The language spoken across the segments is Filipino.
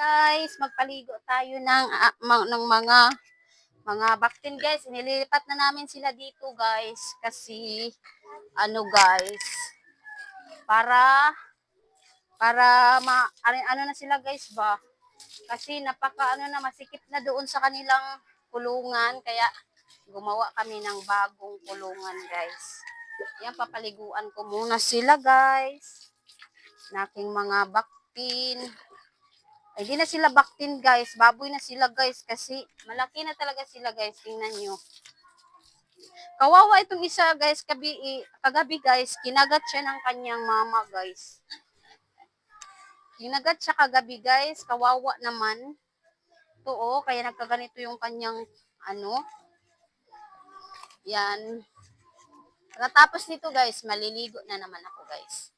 Guys, magpaligo tayo ng mga baktin guys. Inilipat na namin sila dito guys kasi guys, para ano na sila guys ba? Kasi masikip na doon sa kanilang kulungan kaya gumawa kami ng bagong kulungan guys. Yan, papaliguan ko muna sila guys. Naking mga baktin. Ay, di na sila baktin guys. Baboy na sila guys kasi malaki na talaga sila guys. Tingnan nyo. Kawawa itong isa guys. Kagabi guys, kinagat siya ng kanyang mama guys. Kinagat siya kagabi guys. Kawawa naman. Ito kaya nagkaganito yung kanyang yan. Pagkatapos nito guys, maliligo na naman ako guys.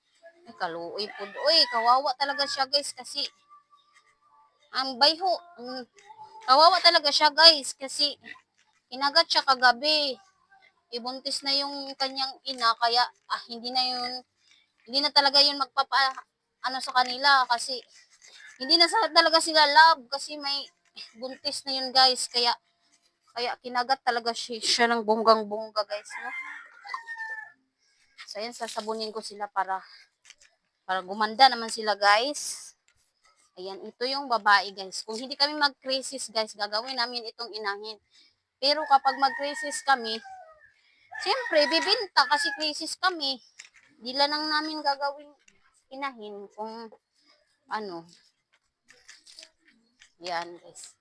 Ay, kaluoy po. Uy, kawawa talaga siya guys kasi ang bayho. Kawawa talaga siya guys kasi kinagat siya kagabi. Ibuntis na yung kanyang ina kaya hindi na talaga yun sa kanila kasi hindi na talaga sila love kasi may buntis na yun guys kaya kinagat talaga siya ng bonggang-bongga guys, no? So ayan, sasabunin ko sila para gumanda naman sila guys. Ayan, ito yung babae guys. Kung hindi kami mag-crisis guys, gagawin namin itong inahin. Pero kapag mag-crisis kami, siyempre, bibinta kasi crisis kami. Di lang namin gagawin inahin kung Yan guys.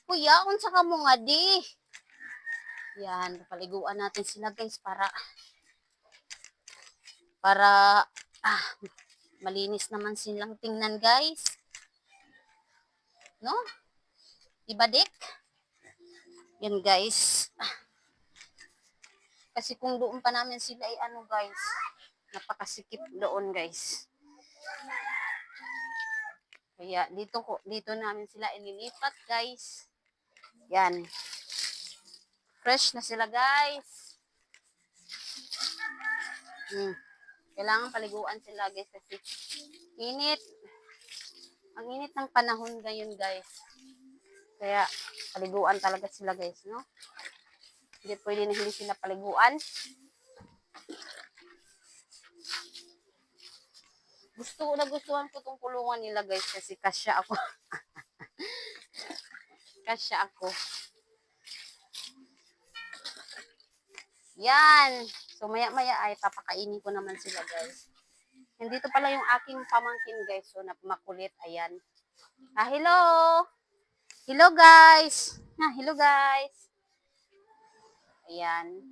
Kuya, unsa ka mo nga di? Yan, paliguan natin sila guys para malinis naman silang tingnan guys. No? Diba dik? Yan guys. Kasi kung doon pa namin sila ay guys, napakasikip doon guys. Kaya dito namin sila ililipat guys. Yan. Fresh na sila guys. Kailangan paliguan sila guys kasi init. Ang init ng panahon ngayon guys. Kaya paliguan talaga sila guys, no? Hindi pwede na hindi sila paliguan. Gustuhan ko tong kulungan nila guys kasi kasya ako. Kasya ako. Yan. So maya-maya ay papakainin ko naman sila guys. Nandito pala yung aking pamangkin guys. So makulit. Ayan. Hello. Hello guys. Hello guys. Ayan.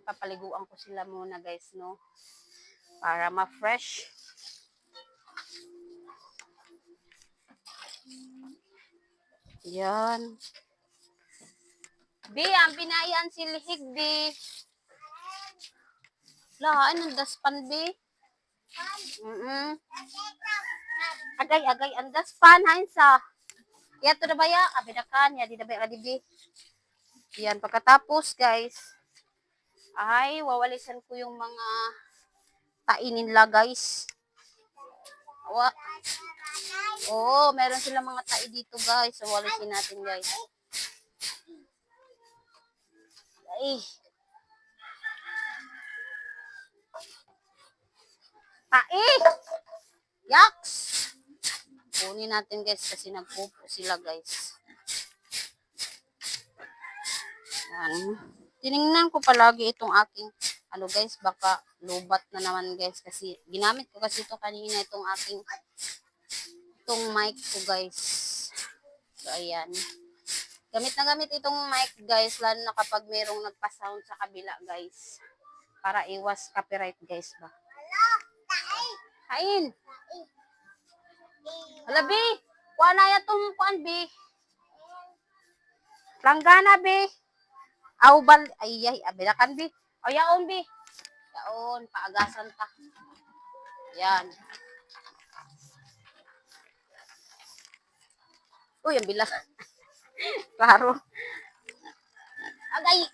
Papaliguan ko sila muna guys, no? Para ma-fresh. Yan. Bi, ang pinayan si Lihig, Bi. Lahaan ang daspan, Bi. Agay, ang daspan, hainsa. Kaya ito na ba ya? Abidakan, ya, di na ba ya, Bi. Yan, pagkatapos, guys, ay, wawalisan ko yung mga tainin nila, guys. Meron silang mga tai dito, guys. So, walisin natin, guys. Ay. Tai! Yaks! Kunin natin, guys, kasi nagpupo sila, guys. Yan. Tinignan ko palagi itong aking guys, baka lubat na naman guys kasi ginamit ko kasi ito kanina itong mic ko guys. So ayan. Gamit na gamit itong mic guys lalo na kapag merong nagpa-sound sa kabila guys. Para iwas copyright guys ba. Hain. Hala bi, kuha na yatong kuan bi. Langgana bi. Awbal ay abilakan bi. O yaon bi. Yaon, paagasan ta. Yan. Uy, ang bilas. Klaro. Agay.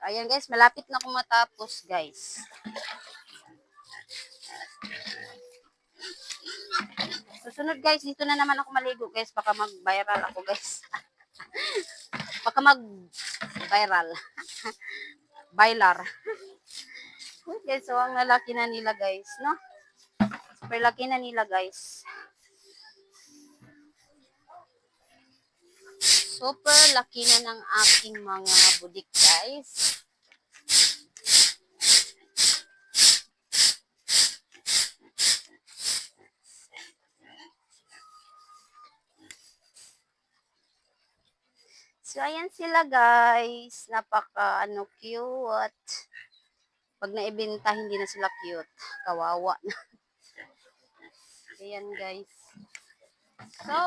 Ayan guys, malapit na akong matapos guys. Sunod guys, dito na naman ako maligo guys. Baka mag-viral ako guys. Baka mag-viral. Bailar. Uy, guys, so ang lalaki na nila guys, no? Super laki na nila guys. Super laki na ng aking mga budik guys. So, ayan sila guys. Napaka, cute. Pag naibenta, hindi na sila cute. Kawawa na. Ayan guys. So,